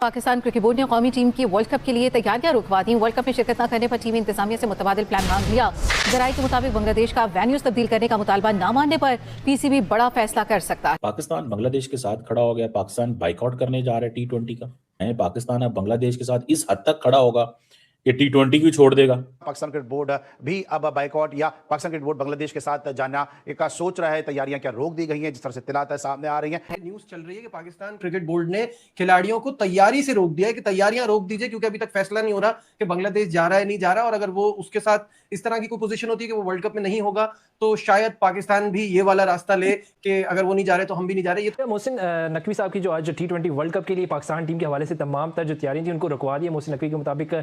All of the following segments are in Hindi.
पाकिस्तान क्रिकेट बोर्ड ने कौमी टीम की वर्ल्ड कप के लिए तैयारियां रुकवा दी। वर्ल्ड कप में शिरकत न करने पर टीम इंतजामिया से मुतबादिल प्लान मांग लिया। जराये के मुताबिक बांग्लादेश का वेन्यूज तब्दील करने का मुतालबा न मानने पर पीसीबी बड़ा फैसला कर सकता है। पाकिस्तान बांग्लादेश के साथ खड़ा हो गया। पाकिस्तान बाइकआउट करने जा रहा है T20 का। पाकिस्तान अब बांग्लादेश के साथ इस हद तक खड़ा होगा कि T20 भी छोड़ देगा। पाकिस्तान क्रिकेट बोर्ड भी अब बाइकआउट या पाकिस्तान क्रिकेट बोर्ड बांग्लादेश के साथ जाना एक सोच रहा है। तैयारियां क्या रोक दी गई हैं? जिस तरह से इत्तलात सामने आ रही हैं, न्यूज चल रही है कि पाकिस्तान क्रिकेट बोर्ड ने खिलाड़ियों को तैयारी से रोक दिया है कि तैयारियां रोक दीजिए, क्योंकि अभी तक फैसला नहीं हो रहा कि बांग्लादेश जा रहा है नहीं जा रहा। और अगर वो उसके साथ इस तरह की कोई पोजीशन होती है कि वो वर्ल्ड कप में नहीं होगा तो शायद पाकिस्तान भी ये वाला रास्ता ले कि अगर वो नहीं जा रहे तो हम भी नहीं जा रहे। ये मोहसिन नकवी साहब की जो आज T20 वर्ल्ड कप के लिए पाकिस्तान टीम के हवाले से तमाम तर जो तैयारियां थी उनको रुकवा दिया। मोहसिन नकवी के मुताबिक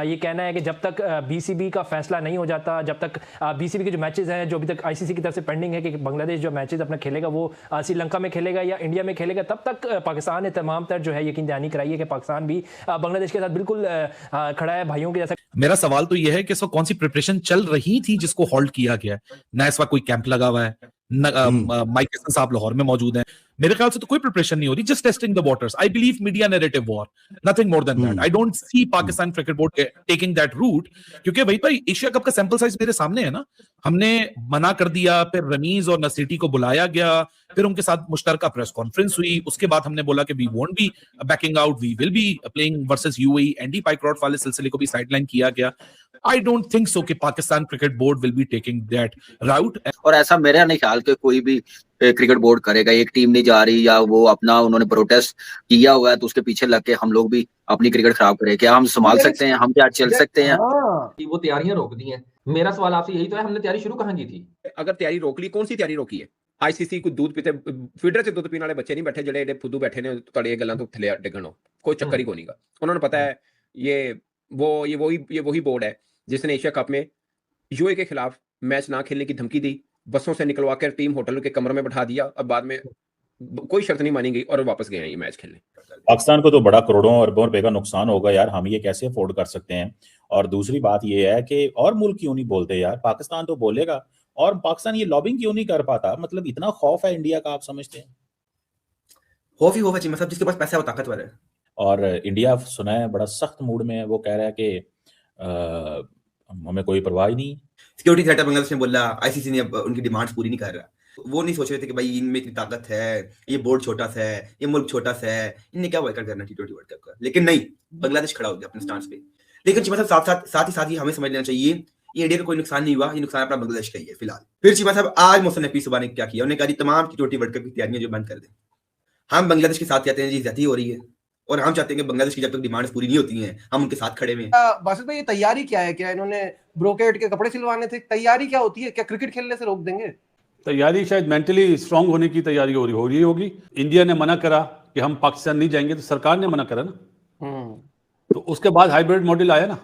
ये कहना है कि जब तक बीसीबी का फैसला नहीं हो जाता, जब तक बीसीबी के जो मैचेस हैं जो अभी तक आईसीसी की तरफ से पेंडिंग है कि बांग्लादेश जो मैचेस अपना खेलेगा वो श्रीलंका में खेलेगा या इंडिया में खेलेगा, तब तक पाकिस्तान ने तमाम तर जो है यकीन दहानी कराई है कि पाकिस्तान भी बांग्लादेश के साथ बिल्कुल खड़ा है भाइयों के जैसा। मेरा सवाल तो यह है कि इस वक्त कौन सी प्रिपरेशन चल रही थी जिसको होल्ड किया गया है? ना इस वक्त कोई कैंप लगा हुआ है, माइक किसन साहब लाहौर में मौजूद हैं। मेरे ख्याल से तो कोई प्रिपरेशन नहीं हो रही, just testing the waters. I believe media narrative war, nothing more than that. I don't see Pakistan Cricket Board taking that route, क्योंकि वही तो एशिया कप का सैंपल साइज मेरे सामने है ना। हमने मना कर दिया, फिर रमीज और नसीटी को बुलाया गया, फिर उनके साथ मुश्तरका प्रेस कॉन्फ्रेंस हुई, उसके बाद हमने बोला कि we won't be backing out, we will be playing versus UAE. Andy Pycroft वाले सिलसिले को भी साइडलाइन किया गया। आई डोंट थिंक सो कि Pakistan Cricket board will be taking that राउट। और ऐसा मेरा नहीं ख्याल कि कोई भी क्रिकेट बोर्ड करेगा। एक टीम नहीं जा रही या वो अपना उन्होंने प्रोटेस्ट किया हुआ है तो उसके पीछे लग के हम लोग भी अपनी क्रिकेट खराब करें? क्या हम संभाल सकते हैं? हम क्या चल सकते हैं? वो तैयारियां रोक दी हैं। मेरा सवाल आपसे यही तो है, हमने तैयारी शुरू कहाँ की थी? अगर तैयारी रोक ली, कौन सी तैयारी रोकी है? आईसीसी को दूध पीते फीडर से दूध पीने वाले बच्चे नहीं बैठे जेडे एडे फुद्दू बैठे ने तड़े गल्लां तो थले डिगणो कोई चक्कर ही को नहींगा। उन्होंने पता है ये वही बोर्ड है जिसने एशिया कप में यूए के खिलाफ मैच ना खेलने की धमकी दी, बसों से निकलवा कर टीम होटल के कमरे में बैठा दिया, अब बाद में कोई शर्त नहीं मानी गई और वापस गए ये मैच खेलने। पाकिस्तान को तो बड़ा करोड़ों अरबों रुपए का नुकसान होगा यार, हम ये कैसे अफोर्ड कर सकते हैं? और दूसरी बात ये है कि और मुल्क क्यों नहीं बोलते यार? पाकिस्तान तो बोलेगा, और पाकिस्तान ये लॉबिंग क्यों नहीं कर पाता? मतलब इतना खौफ है इंडिया का, आप समझते हैं? खौफ ही होगा मतलब जिसके पास पैसा है वो ताकतवर है। और इंडिया सुना है बड़ा सख्त मूड में है, वो कह रहा है कि हमें कोई परवाह ही नहीं। सिक्योरिटी थ्रेट बांग्लादेश ने बोला, आईसीसी ने उनकी डिमांड्स पूरी नहीं कर रहा। वो नहीं सोच रहे थे कि भाई इनमें इतनी ताकत है, ये बोर्ड छोटा सा है, ये मुल्क छोटा सा है, इन्हें क्या बॉयकॉट करना T20 वर्ल्ड कप का। लेकिन नहीं, बांग्लादेश खड़ा हो गया अपने स्टांस पे। लेकिन चीमा साहब साथ ही हमें समझ लेना चाहिए ये इंडिया का कोई नुकसान नहीं हुआ, ये नुकसान अपना बांग्लादेश का ही है फिलहाल। फिर चीमा साहब आज मोहसिन नकवी सुबह ने क्या किया, उन्होंने कहा तमाम T20 वर्ल्ड कप की तैयारियां जो बंद कर दें। हम बांग्लादेश के साथ कहते हैं जी ज्यादती हो रही है और हम चाहते हैं कि बांग्लादेश की जब तक डिमांड्स पूरी नहीं होती हैं हम उनके साथ खड़े में। बासित भाई ये तैयारी क्या है? क्या इन्होंने ब्रोकेट के कपड़े सिलवाने थे? तैयारी क्या होती है? क्या क्रिकेट खेलने से रोक देंगे? तैयारी शायद मेंटली स्ट्रांग होने की तैयारी हो रही होगी। इंडिया ने मना करा कि हम पाकिस्तान नहीं जाएंगे तो सरकार ने मना करा ना, तो उसके बाद हाइब्रिड मॉडल आया ना।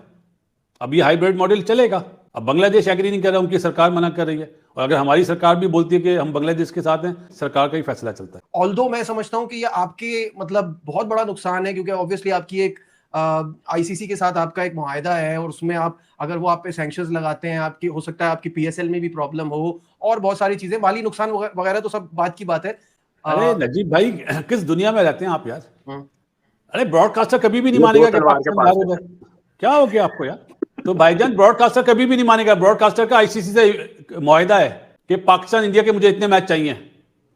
अब ये हाइब्रिड मॉडल चलेगा। अब बांग्लादेश एग्री नहीं कर रहा, उनकी सरकार मना कर रही है, और अगर हमारी सरकार भी बोलती है कि हम बांग्लादेश के साथ हैं, सरकार का ही फैसला चलता है। ऑल्दो मैं समझता हूं कि ये आपके मतलब बहुत बड़ा नुकसान है, क्योंकि ऑब्वियसली आपकी एक आईसीसी के साथ आपका एक मुआहदा है और उसमें आप अगर वो आप पे सैंक्शंस लगाते हैं, आपकी हो सकता है आपकी पीएसएल में भी प्रॉब्लम हो और बहुत सारी चीजें, माली नुकसान वगैरह तो सब बात की बात है। अरे नजीब भाई किस दुनिया में रहते हैं आप यार? अरे ब्रॉडकास्टर कभी भी नहीं मानेगा कि क्या हो गया आपको यार? तो भाईजान ब्रॉडकास्टर कभी भी नहीं मानेगा। ब्रॉडकास्टर का आईसीसी से मुआहदा है कि पाकिस्तान इंडिया के मुझे इतने मैच चाहिए।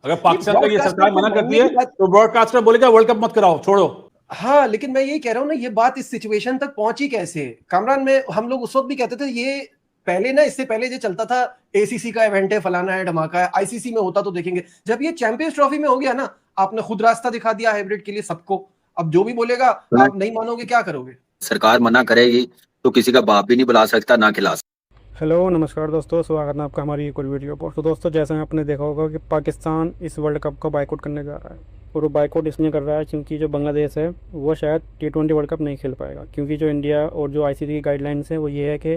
अगर पाकिस्तान का ये सरकार मना करती है तो ब्रॉडकास्टर बोलेगा वर्ल्ड कप मत कराओ, छोड़ो। हाँ, लेकिन मैं यही कह रहा हूँ ना, ये बात इस सिचुएशन तक पहुंची कैसे? कामरान में हम लोग उस वक्त भी कहते थे ये पहले ना, इससे पहले जो चलता था एसीसी का इवेंट है, फलाना है, धमाका है, आईसीसी में होता तो देखेंगे। जब ये चैंपियंस ट्रॉफी में हो गया ना, आपने खुद रास्ता दिखा दिया हाइब्रिड के लिए सबको। अब जो भी बोलेगा आप नहीं मानोगे, क्या करोगे? सरकार मना करेगी तो किसी का बाप भी नहीं बुला सकता, ना खिला सकता। हेलो नमस्कार दोस्तों, स्वागत है आपका हमारी एक और वीडियो पर। तो दोस्तों जैसे आपने देखा होगा कि पाकिस्तान इस वर्ल्ड कप का बाइकआउट करने जा रहा है, और वो बाइकआउट इसलिए कर रहा है क्योंकि जो बांग्लादेश है वो शायद T20 वर्ल्ड कप नहीं खेल पाएगा। क्योंकि जो इंडिया और जो आईसीसी की गाइडलाइंस है वो ये है कि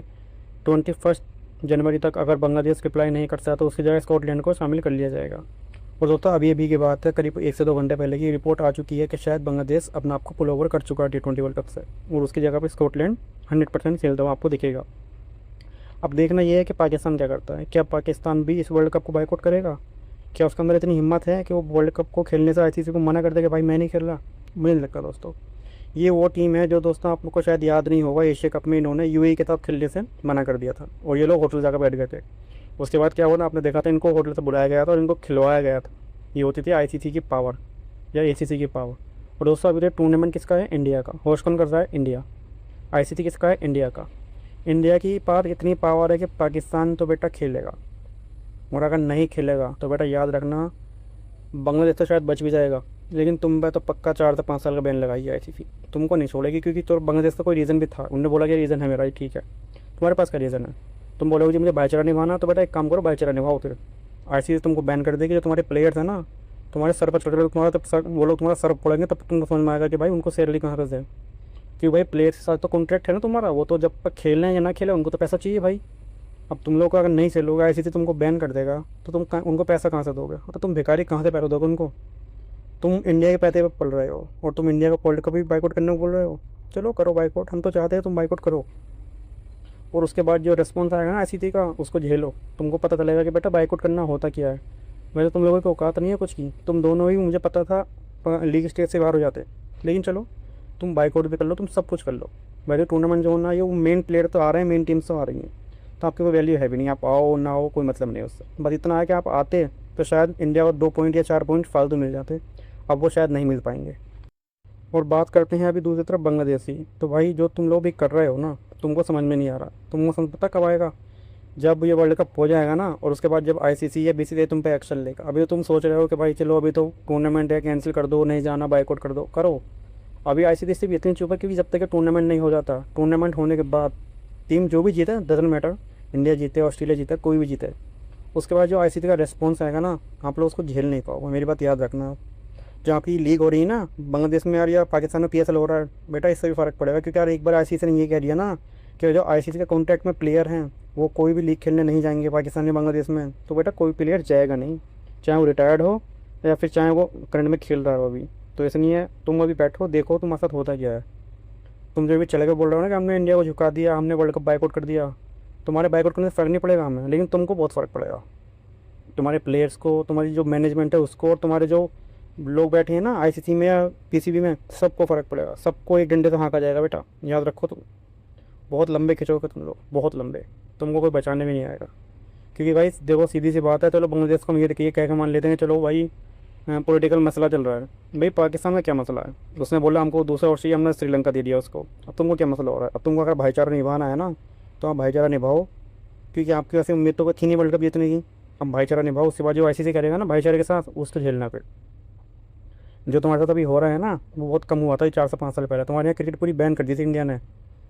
21 जनवरी तक अगर बांग्लादेश रिप्लाई नहीं करता तो उसकी जगह स्कॉटलैंड को शामिल कर लिया जाएगा। और दोस्तों अभी की बात है, करीब 1 से 2 घंटे पहले की रिपोर्ट आ चुकी है कि शायद बांग्लादेश अपने आप को पुल ओवर कर चुका है T20 वर्ल्ड कप से, और उसकी जगह पर स्कॉटलैंड 100% खेलता हुआ आपको दिखेगा। अब देखना यह है कि पाकिस्तान क्या करता है। क्या पाकिस्तान भी इस वर्ल्ड कप को बाइकआउट करेगा? क्या उसके अंदर इतनी हिम्मत है कि वो वर्ल्ड कप को खेलने से आईसीसी को मना कर दे कि भाई मैं नहीं खेल रहा? मुझे नहीं लगता दोस्तों, ये वो टीम है जो दोस्तों आप लोग को शायद याद नहीं होगा, एशिया कप में इन्होंने यूएई के साथ खेलने से मना कर दिया था और ये लोग होटल जाकर बैठ गए थे। उसके बाद क्या हुआ ना, आपने देखा था इनको होटल से बुलाया गया था और इनको खिलवाया गया था। ये होती थी आईसीसी की पावर या एसीसी की पावर। और दोस्तों अभी तक टूर्नामेंट किसका है? इंडिया का। होस्ट कौन कर रहा है? इंडिया। आईसीसी किसका है? इंडिया का। इंडिया की पास इतनी पावर है कि पाकिस्तान तो बेटा खेलेगा, और अगर नहीं खेलेगा तो बेटा याद रखना बांग्लादेश तो शायद बच भी जाएगा, लेकिन तुम पे तो पक्का 4 से 5 साल का बैन लगाई है आईसीसी। तुमको नहीं छोड़ेगी, क्योंकि तो बांग्लादेश का कोई रीज़न भी था। उन्होंने बोला कि रीज़न है मेरा, ठीक है, तुम्हारे पास क्या रीज़न है? तुम बोलोगे जी मुझे भाईचारा निभाना, तो बेटा एक काम करो, भाईचारा निभाओ। फिर आईसीसी तुमको बैन कर देगी। जो तुम्हारे प्लेयर्स हैं ना, तुम्हारे सर पर चढ़ रहे, तुम्हारा तब सर, वो लोग तुम्हारा सर पड़ेंगे, तब तुमको समझ में आएगा कि भाई उनको सैलरी कहाँ से है। क्योंकि भाई प्लेयर्स के साथ तो कॉन्ट्रैक्ट है ना तुम्हारा, वो तो जब तक खेल रहे हैं या ना खेले उनको तो पैसा चाहिए भाई। अब तुम लोग अगर नहीं खेलोगे, आईसीसी तुमको बैन कर देगा, तो तुम उनको पैसा कहाँ से दोगे? तो तुम भिखारी कहाँ से पैसा दोगे उनको? तुम इंडिया के पैसे पे पल रहे हो और तुम इंडिया का वर्ल्ड कप भी बाइकआउट करने को बोल रहे हो। चलो करो बाइकआउट, हम तो चाहते हैं तुम बाइकआउट करो, और उसके बाद जो रिस्पॉन्स आएगा ना आईसीसी का, उसको झेलो। तुमको पता चलेगा कि बेटा बाइकआउट करना होता क्या है। वैसे तुम लोगों को औकात नहीं है कुछ की, तुम दोनों ही, मुझे पता था लीग स्टेज से बाहर हो जाते, लेकिन चलो तुम बाइकआउट भी कर लो, तुम सब कुछ कर लो। वैसे टूर्नामेंट जो होना है, वो मेन प्लेयर तो आ रहे हैं, मेन टीम्स तो आ रही हैं, तो आपकी कोई वैल्यू है भी नहीं। आप आओ ना आओ कोई मतलब नहीं उससे, बस इतना है कि आप आते तो शायद इंडिया को 2 पॉइंट या 4 पॉइंट फालतू मिल जाते, अब वो शायद नहीं मिल पाएंगे। और बात करते हैं अभी दूसरी तरफ बांग्लादेश की। तो भाई जो तुम लोग भी कर रहे हो ना, तुमको समझ में नहीं आ रहा। तुमको समझ पता कब आएगा? जब ये वर्ल्ड कप हो जाएगा ना, और उसके बाद जब आईसीसी या बीसीसीआई तुम पे एक्शन लेगा। अभी तो तुम सोच रहे हो कि भाई चलो अभी तो टूर्नामेंट है, कैंसिल कर दो, नहीं जाना, बाइकआउट कर दो, करो। अभी आईसीसी से भी इतनी चुप है क्योंकि जब तक टूर्नामेंट नहीं हो जाता, टूर्नामेंट होने के बाद टीम जो भी जीते, डजंट मैटर, इंडिया जीते, ऑस्ट्रेलिया जीते, कोई भी जीते, उसके बाद जो आईसीसी का रिस्पॉन्स आएगा ना, आप लोग उसको झेल नहीं पाओगे। मेरी बात याद रखना आप। जो आपकी लीग हो रही है ना, बांग्लादेश में यार या पाकिस्तान में पीएसएल हो रहा है, बेटा इससे भी फ़र्क पड़ेगा। क्योंकि यार एक बार आईसीसी ने ये कह दिया ना कि जो आईसीसी के कॉन्ट्रैक्ट में प्लेयर हैं वो कोई भी लीग खेलने नहीं जाएंगे पाकिस्तान या बांग्लादेश में, तो बेटा कोई प्लेयर जाएगा नहीं, चाहे वो रिटायर्ड हो या फिर चाहे वो करंट में खेल रहा हो अभी। तो ऐसा नहीं है, तुम अभी बैठो, देखो तुम्हारे साथ होता क्या है। तुम जो भी चले गए बोल रहे हो ना कि हमने इंडिया को झुका दिया, हमने वर्ल्ड कप बाइकआउट कर दिया, तुम्हारे बाइकआउट करने से फ़र्क नहीं पड़ेगा हमें, लेकिन तुमको बहुत फ़र्क पड़ेगा। तुम्हारे प्लेयर्स को, तुम्हारी जो मैनेजमेंट है उसको, और तुम्हारे जो लोग बैठे हैं ना आईसीसी में या पीसीबी में, सबको फ़र्क पड़ेगा। सबको एक डंडे से हाँका जाएगा बेटा, याद रखो। तुम बहुत लंबे खिंचोगे तुम लोग, बहुत लंबे, तुमको कोई बचाने भी नहीं आएगा। क्योंकि भाई देखो सीधी सी बात है, चलो बांग्लादेश को हम ये देखिए कह के मान लेते हैं, चलो भाई पॉलिटिकल मसला चल रहा है। भाई पाकिस्तान में क्या मसला है? उसने बोला हमको दूसरा और चाहिए, हमने श्रीलंका दे दिया उसको। अब तुमको क्या मसला हो रहा है? अब तुमको अगर भाईचारा निभाना है ना, तो आप भाईचारा निभाओ, क्योंकि आपकी वैसे उम्मीद तो थी नहीं वर्ल्ड कप जीतने की। अब भाईचारा निभाओ, उसके बाद जो आईसीसी करेगा ना भाईचारे के साथ, उसको झेलना। फिर जो तुम्हारे साथ अभी हो रहा है ना, वो बहुत कम हुआ था 4 से 5 साल पहले। तुम्हारे यहाँ क्रिकेट पूरी बैन कर दी थी इंडिया ने,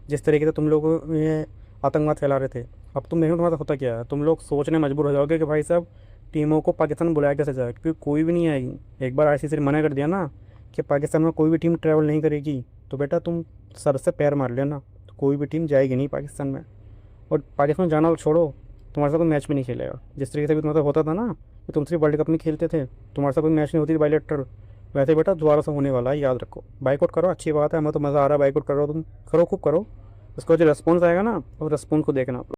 जिस तरीके से तुम लोग ये आतंकवाद फैला रहे थे। अब तुम देखो तुम्हारा होता क्या है, तुम लोग सोचने मजबूर हो जाओगे कि भाई साहब टीमों को पाकिस्तान बुलाया कैसे जाए, क्योंकि कोई भी नहीं आएगी। एक बार आईसीसी ने मना कर दिया ना कि पाकिस्तान में कोई भी टीम ट्रैवल नहीं करेगी, तो बेटा तुम सर से पैर मार लेना, तो कोई भी टीम जाएगी नहीं पाकिस्तान में। और पाकिस्तान जाना तो छोड़ो, तुम्हारे साथ कोई मैच भी नहीं खेलेगा। जिस तरीके से भी तुम्हारे साथ होता था ना कि तुम सिर्फ वर्ल्ड कप में खेलते थे, तुम्हारे साथ कोई मैच नहीं होती थी बायलैटरल, वैसे बेटा दोबारा से होने वाला है, याद रखो। बाइकआउट करो, अच्छी बात है, हमें तो मज़ा आ रहा है, बाइकआउट करो, तुम करो, खूब करो। उसका जो रिस्पॉन्स आएगा ना, और रिस्पॉन्स को देखना आप लोग।